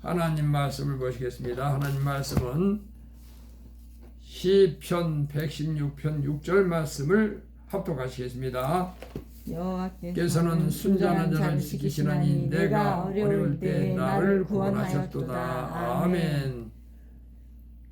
하나님 말씀을 보시겠습니다. 하나님 말씀은 시편 116편 6절 말씀을 합독하시겠습니다. 여호와께서는 순전한 자를 지키시나니 내가 어려울 때 나를 구원하셨도다. 아멘.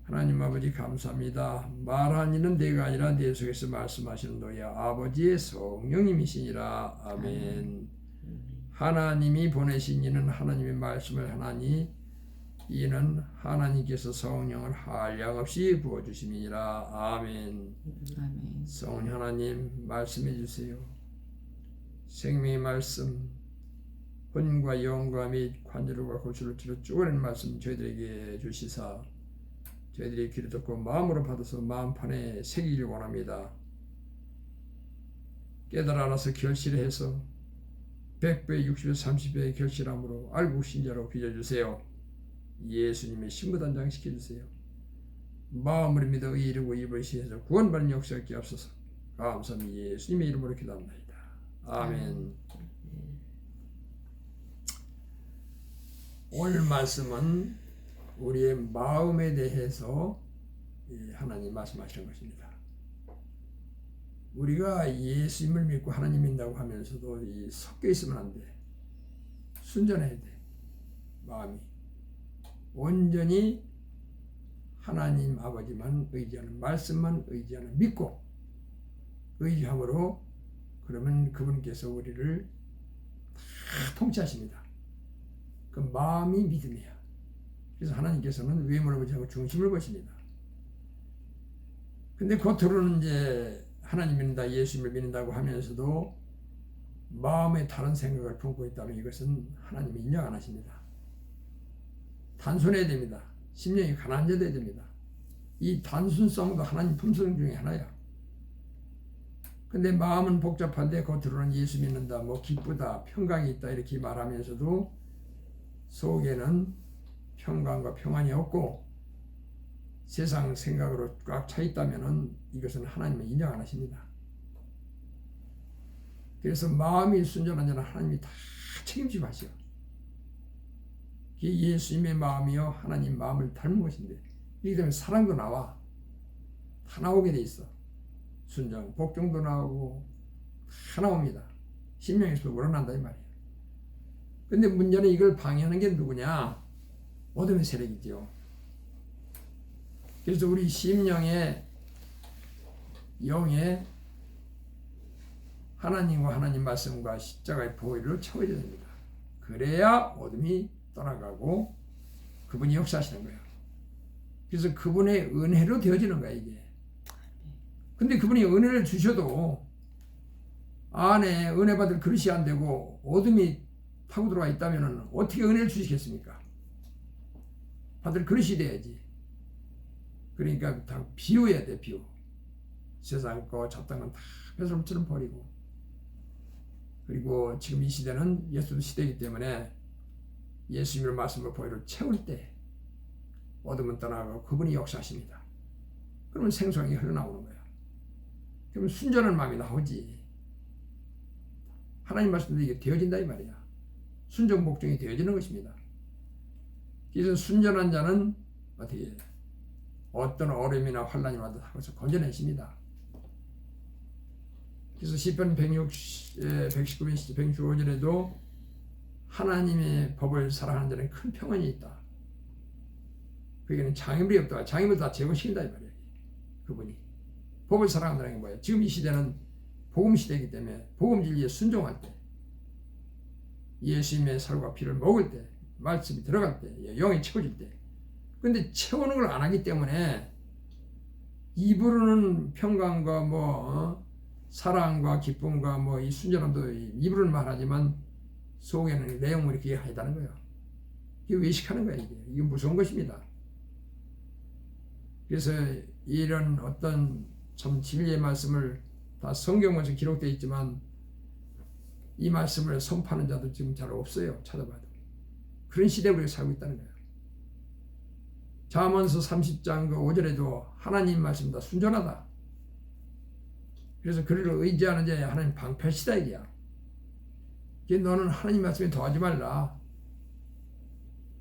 하나님 아버지 감사합니다. 말한 이는 내가 아니라 내 속에서 말씀하시는 너야 아버지의 성령님이시니라. 아멘. 하나님이 보내신 이는 하나님의 말씀을 하나니 이는 하나님께서 성령을 한량없이 부어주심이니라. 아멘. 아멘. 성령 하나님 말씀해 주세요. 생명의 말씀,魂과 영과 및 관절과 골수를 찔러 쪼개는 말씀 저희들에게 주시사 저희들이 귀를 듣고 마음으로 받아서 마음판에 새기길 원합니다. 깨달아 알아서 결실해서 100배, 60배, 30배의 결실함으로 알고 신자로 빚어주세요. 예수님의 신부단장 시켜주세요. 마음으로 믿어 이르고 입을 시해서 구원받는 역사 있게 앞서서 감사합니다. 예수님의 이름으로 기도합니다. 아멘. 오늘 말씀은 우리의 마음에 대해서 하나님 말씀하시는 것입니다. 우리가 예수님을 믿고 하나님 믿는다고 하면서도 섞여 있으면 안 돼. 순전해야 돼. 마음이 온전히 하나님 아버지만 의지하는, 말씀만 의지하는, 믿고 의지함으로, 그러면 그분께서 우리를 다 통치하십니다. 그 마음이 믿음이야. 그래서 하나님께서는 외모를 보지 않고 중심을 보십니다. 근데 겉으로는 이제 하나님 믿는다, 예수님을 믿는다고 하면서도 마음에 다른 생각을 품고 있다면 이것은 하나님이 인정 안 하십니다. 단순해야 됩니다. 심령이 가난해져야 됩니다. 이 단순성도 하나님 품성 중에 하나야. 근데 마음은 복잡한데 겉으로는 예수 믿는다, 뭐 기쁘다, 평강이 있다 이렇게 말하면서도 속에는 평강과 평안이 없고 세상 생각으로 꽉 차 있다면은 이것은 하나님은 인정 안 하십니다. 그래서 마음이 순전한 자는 하나님이 다 책임지고 하시오. 예수님의 마음이요 하나님 마음을 닮은 것인데, 이렇게 되면 사랑도 나와. 다 나오게 돼 있어. 순정, 복종도 나오고 다 나옵니다. 심령에서 우러난다 이 말이에요. 근데 문제는 이걸 방해하는 게 누구냐? 어둠의 세력이죠. 그래서 우리 심령의 영에 하나님과 하나님 말씀과 십자가의 보혈을 채워줘야 됩니다. 그래야 어둠이 떠나가고 그분이 역사하시는 거예요. 그래서 그분의 은혜로 되어지는 거야 이게. 근데 그분이 은혜를 주셔도 안에 은혜 받을 그릇이 안 되고 어둠이 타고 들어와 있다면 어떻게 은혜를 주시겠습니까? 받을 그릇이 돼야지. 그러니까 다 비워야 돼. 비워. 세상 거 잡다한 건 다 벼슬처럼 버리고. 그리고 지금 이 시대는 예수 시대이기 때문에 예수님의 말씀과 보혈을 채울 때 어둠은 떠나가고 그분이 역사하십니다. 그러면 생수강이 흘러나오는 거야. 그러면 순전한 마음이 나오지. 하나님 말씀도 이게 되어진다 이 말이야. 순종 복종이 되어지는 것입니다. 그래서 순전한 자는 어떻게 해요? 어떤 어려움이나 환난이 와도 거기서 건져내십니다. 그래서 시편 119편 165절에도 하나님의 법을 사랑하는 자는 큰 평안이 있다. 그에게는 장애물이 없다. 장애물 다 제거시킨다 이 말이에요. 그분이 법을 사랑한다는 게 뭐예요? 지금 이 시대는 복음 시대이기 때문에 복음 진리에 순종할 때, 예수님의 살과 피를 먹을 때, 말씀이 들어갈 때, 영이 채워질 때. 근데 채우는 걸 안 하기 때문에 입으로는 평강과 사랑과 기쁨과 이 순전함도 입으로는 말하지만 속에는 내용물이 그게 하다는 거예요. 이게 외식하는 거예요. 이게 무서운 것입니다. 그래서 이런 어떤 참 진리의 말씀을 다 성경에서 기록되어 있지만 이 말씀을 선포하는 자도 지금 잘 없어요. 찾아봐도. 그런 시대에 우리가 살고 있다는 거예요. 잠언서 30장 5절에도 하나님 말씀 다 순전하다. 그래서 그를 의지하는 자야 하나님 방패시다 이게야. 너는 하나님 말씀에 더하지 말라.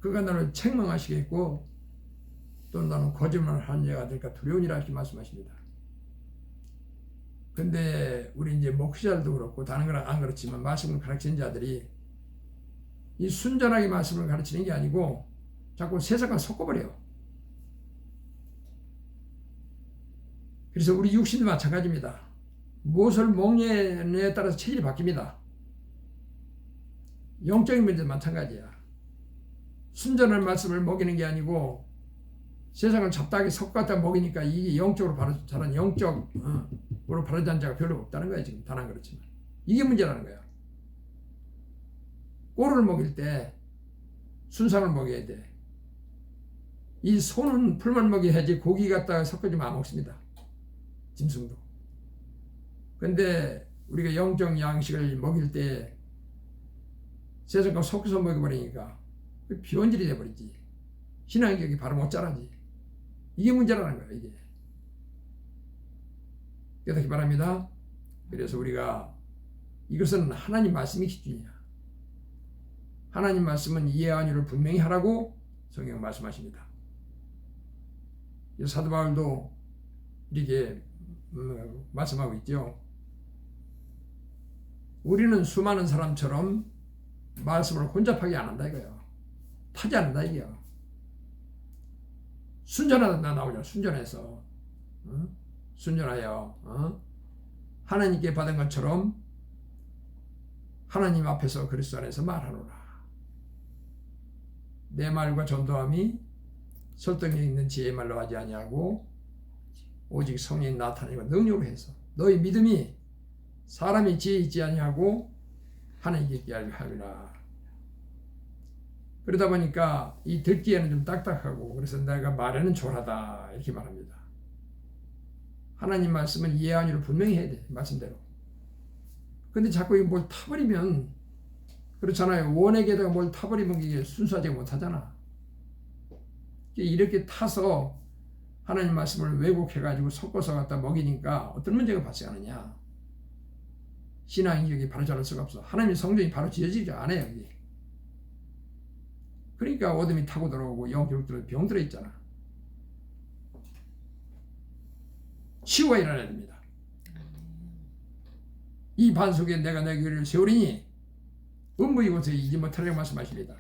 그가 나를 책망하시겠고 또 나는 거짓말을 하는 자가 될까 두려우니라 이렇게 말씀하십니다. 근데 우리 이제 목회자들도 그렇고 다른 건 안 그렇지만 말씀을 가르치는 자들이 이 순전하게 말씀을 가르치는 게 아니고 자꾸 세상과 섞어버려요. 그래서 우리 육신도 마찬가지입니다. 무엇을 먹느냐에 따라서 체질이 바뀝니다. 영적인 문제도 마찬가지야. 순전한 말씀을 먹이는 게 아니고 세상을 잡다하게 섞었다 먹이니까 이게 영적으로 바로 자란 영적으로 바로 자란 자가 별로 없다는 거야. 지금 단 안 그렇지만 이게 문제라는 거야. 꼴을 먹일 때 순상을 먹여야 돼. 이 소는 풀만 먹여야지 고기 갖다가 섞어주면 안 먹습니다. 짐승도. 근데 우리가 영적 양식을 먹일 때 세상과 섞어서 먹여버리니까 비원질이 돼버리지. 신앙격이 바로 못 자라지. 이게 문제라는 거야. 이게 깨닫기 바랍니다. 그래서 우리가 이것은 하나님 말씀이 기준이야. 하나님 말씀은 이해한 일을 분명히 하라고 성경 말씀하십니다. 사도 바울도 이렇게 말씀하고 있죠. 우리는 수많은 사람처럼 말씀을 혼잡하게 안 한다 이거예요. 타지 않는다 이게요. 순전하다 나오죠. 순전해서 순전하여 하나님께 받은 것처럼 하나님 앞에서 그리스도 안에서 말하노라. 내 말과 전도함이 설득력 있는 지혜의 말로 하지 아니하고 오직 성령이 나타내고 능력으로 해서 너희 믿음이 사람이 지혜 있지 아니하고 하나님께 있게 하리라. 그러다 보니까 이 듣기에는 좀 딱딱하고 그래서 내가 말에는 졸하다 이렇게 말합니다. 하나님 말씀은 이해한 일을 분명히 해야 돼. 말씀대로. 근데 자꾸 뭘 타버리면 그렇잖아요. 원액에다가 뭘 타버리면 이게 순수하지 못하잖아. 이렇게 타서 하나님 말씀을 왜곡해가지고 섞어서 갖다 먹이니까 어떤 문제가 발생하느냐. 신앙인격이 바로 자랄 수가 없어. 하나님의 성전이 바로 지어지지 않아요. 여기. 그러니까 어둠이 타고 들어오고 영적으로 병 들어있잖아. 치유가 일어나야 됩니다. 이 반 속에 내가 내 교회를 세우리니 음부 이곳에 이지 못하라고 말씀하십니다.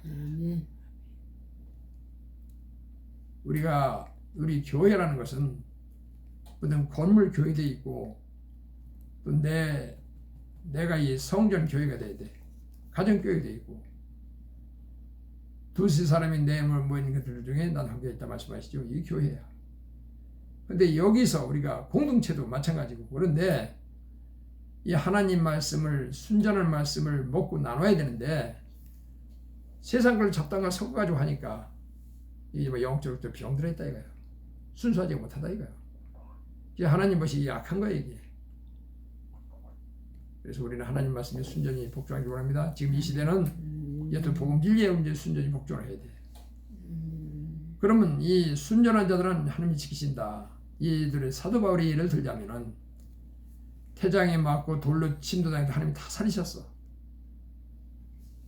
우리 교회라는 것은 어떤 건물 교회돼 있고 또 내가 이 성전 교회가 돼야 돼. 가정 교회가 돼 있고 두세 사람이 내 몸을 모이는 것들 중에 난 한 개 있다 말씀하시죠. 이 교회야. 근데 여기서 우리가 공동체도 마찬가지고 그런데 이 하나님 말씀을 순전한 말씀을 먹고 나눠야 되는데 세상 걸 잡다가 섞어가지고 하니까 이게 뭐 영적으로 병들어 있다 이거예요. 순수하지 못하다 이거예요. 이게 하나님 것이 약한 거예요 이게. 그래서 우리는 하나님 말씀에 순전히 복종하기 원합니다. 지금 이 시대는 여튼 복음 진리에 문제 순전히 복종을 해야 돼. 그러면 이 순전한 자들은 하나님이 지키신다. 이들의 사도 바울의 예를 들자면은 태장에 맞고 돌로 침도당해도 하나님이 다 살리셨어.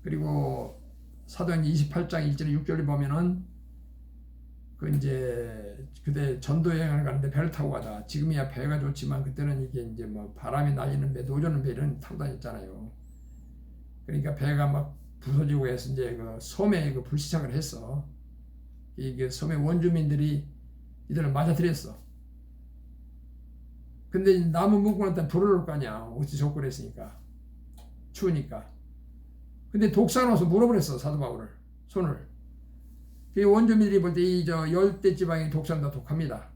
그리고 사도행 28장 1절 6절을 보면은 그 이제 그때 전도 여행을 가는데 배를 타고 가다 지금이야 배가 좋지만 그때는 이게 이제 뭐 바람이 날리는 배, 노조는 배 이런 타고 다녔잖아요. 그러니까 배가 막 부서지고 해서 이제 그 섬에 그 불시착을 했어. 이게 섬의 원주민들이 이들을 맞아들였어. 근데 나무 묶고 났다 불을 올 거 아니야. 어찌 적고 그랬으니까. 추우니까. 근데 독사가 와서 물어버렸어. 사도 바울을. 손을. 그 원주민들이 볼 때 이 열대 지방의 독사는 다 독합니다.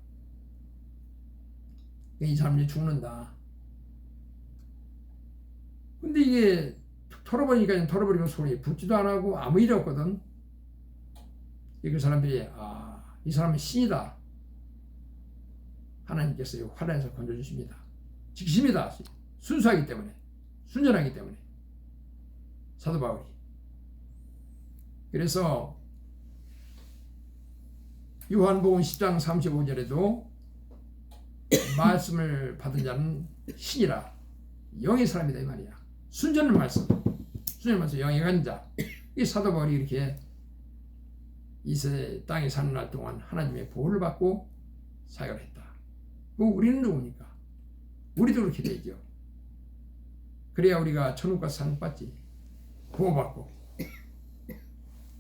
이 사람이 죽는다. 근데 이게 털어버리니까 털어버리고 손이 붙지도 안 하고 아무 일이 없거든. 그 사람들이 이 사람은 신이다. 하나님께서 이 환란에서 건져주십니다. 지키십니다. 순수하기 때문에 순전하기 때문에 사도 바울이. 그래서 요한복음 10장 35절에도 말씀을 받은 자는 신이라 영의 사람이다 이 말이야. 순전한 말씀, 순전한 말씀, 영의 간자. 이 사도 바울이 이렇게 이세 땅에 사는 날 동안 하나님의 보호를 받고 사역을 했다. 우리는 누굽니까? 우리도 그렇게 되죠. 그래야 우리가 천국 가서 상 받지. 보호받고.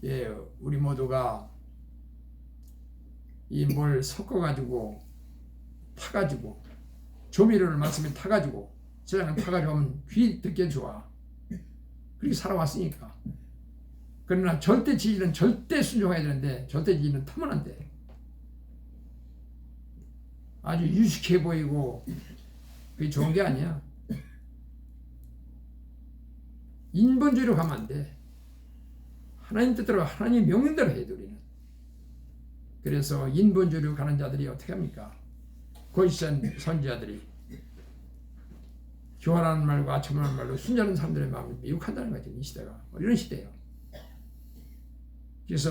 예, 우리 모두가 이 뭘 섞어가지고 타가지고 조미료를 말씀에 타가지고 세상을 타가지고 하면 귀 듣기에 좋아. 그렇게 살아왔으니까. 그러나 절대 지지는 절대 순종해야 되는데 절대 지지는 타면 안 돼. 아주 유식해 보이고 그게 좋은 게 아니야. 인본주의로 가면 안 돼. 하나님 뜻대로 하나님 명령대로 해야 돼 우리는. 그래서 인본주의로 가는 자들이 어떻게 합니까? 거짓된 선지자들이 교활하는 말과 아첨하는 말로 순전한 사람들의 마음을 미혹한다는 거죠. 이 시대가 이런 시대예요. 그래서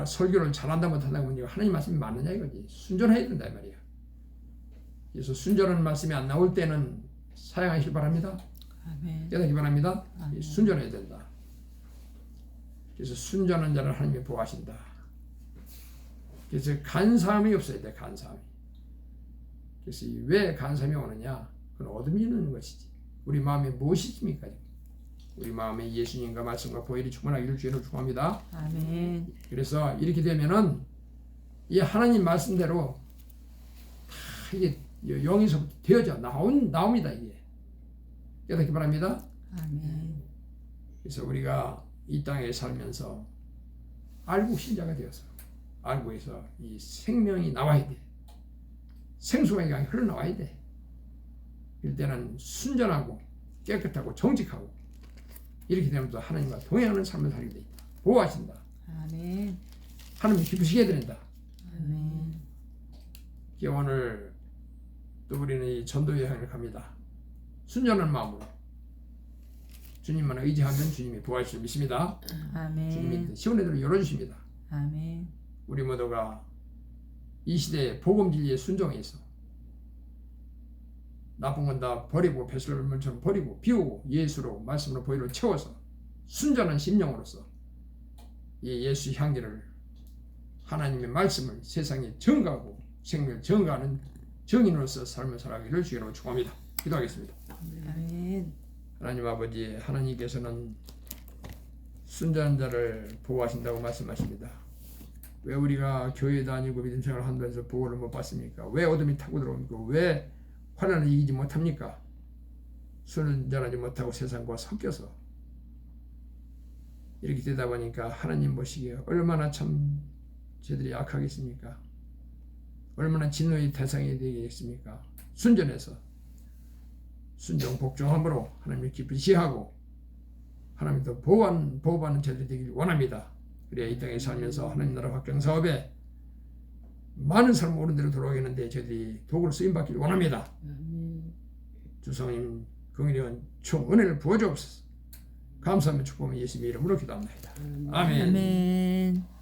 설교를 잘한다 못한다고 하면 하나님 말씀이 맞느냐 이거지. 순전해야 된다 이 말이야. 그래서 순전한 말씀이 안 나올 때는 사양하시기 바랍니다. 아멘. 깨닫기 바랍니다. 아멘. 순전해야 된다. 그래서 순전한 자를 하나님이 보호하신다. 그래서 간사함이 없어야 돼. 간사함이. 그래서 왜 간사함이 오느냐? 그건 어둠이 있는 것이지. 우리 마음에 무엇이 있습니까? 우리 마음에 예수님과 말씀과 보혈이 충만하기를 주의로 축원합니다. 아멘. 그래서 이렇게 되면은 이 하나님 말씀대로 다 이게 영에서부터 되어져 나옵니다 이게. 깨닫기 바랍니다. 아멘. 그래서 우리가 이 땅에 살면서 알고 신자가 되어서 알고 해서 이 생명이 나와야 돼. 생수가 이 흘러나와야 돼. 이럴 때는 순전하고 깨끗하고 정직하고 이렇게 되면 또 하나님과 동행하는 삶을 살게 돼 있다. 보호하신다. 아멘. 하나님 기쁘시게 해드린다. 아멘. 오늘 또 우리는 이 전도 여행을 갑니다. 순전한 마음으로 주님만 의지하면 주님이 보호하실 줄 믿습니다. 아멘. 주님이 시온의 대로 열어주십니다. 아멘. 우리 모두가 이 시대의 복음 진리에 순종해서 나쁜 건 다 버리고 배설물처럼 버리고 비우고 예수로 말씀으로 보혈로 채워서 순전한 심령으로서 이 예수 향기를 하나님의 말씀을 세상에 전가하고 생명을 전가하는 정인으로서 삶을 살아가기를 주의로 축원합니다. 기도하겠습니다. 아멘. 하나님 아버지, 하나님께서는 순전한 자를 보호하신다고 말씀하십니다. 왜 우리가 교회 다니고 믿음 생활을 한다면서 보호를 못 받습니까? 왜 어둠이 타고 들어옵니까? 왜 환난을 이기지 못합니까? 순전하지 못하고 세상과 섞여서 이렇게 되다 보니까 하나님 보시기에 얼마나 참 저들이 악하겠습니까? 얼마나 진노의 대상이 되겠습니까? 순전해서 순종 복종함으로 하나님을 기쁘시하고 하나님도 보호받는 저들이 되길 원합니다. 그래야 이 땅에 살면서 하나님 나라 확장 사업에 많은 사람 옳은 대로 돌아가겠는데 저들이 도구로 쓰임받길 원합니다. 주 성령 긍휼의 총 은혜를 부어주옵소서. 감사하며 축복하며 예수님의 이름으로 기도합니다. 아멘. 아멘.